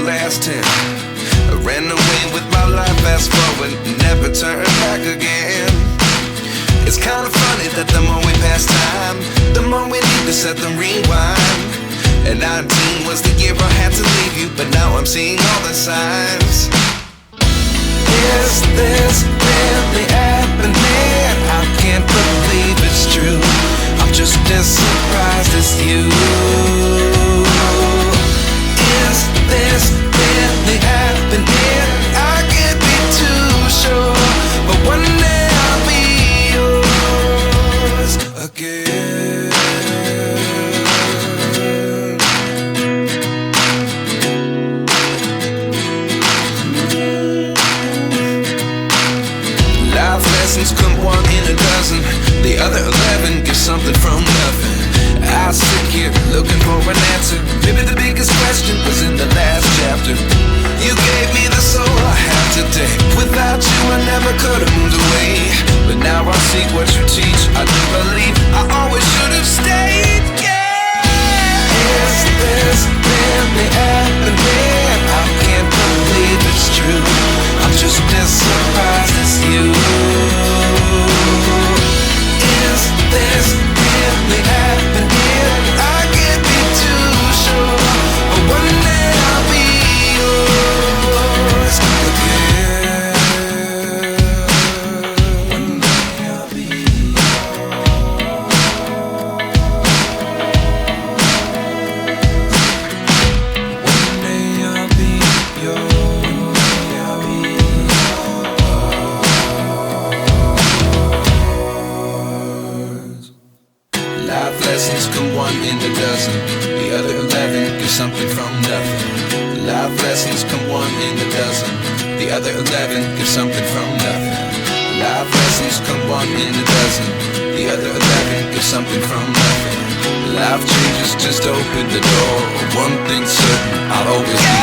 the last 10. I ran away with my life, fast forward, never turn back again. It's kinda funny that the more we pass time, the more we need to set the rewind. And 19 was the year I had to leave you, but now I'm seeing all the signs. Is this really happening? I can't believe it's true. I'm just as surprised as you. Is this really happening? I can't be too sure, but one day I'll be yours again. Life lessons come one in a dozen. The other 11 get something from nothing. I sit here looking for an answer. Maybe the biggest question was in the last chapter. You gave me the soul I have today. Without you I never could have moved away. But now I see what you teach. I do believe I always should have stayed. Yeah. Is this really happening? I can't believe it's true. I'm just as surprised as you. Is this really happening? I can't be too sure, but one day I'll be yours again. One day I'll be yours. One day I'll be yours. I'll be yours. Life lessons come one in a dozen. The other 11 get something from nothing. Life lessons come one in a dozen. The other 11 get something from nothing. Life lessons come one in a dozen. The other 11 get something from nothing. Life changes just open the door. One thing's certain, I'll always be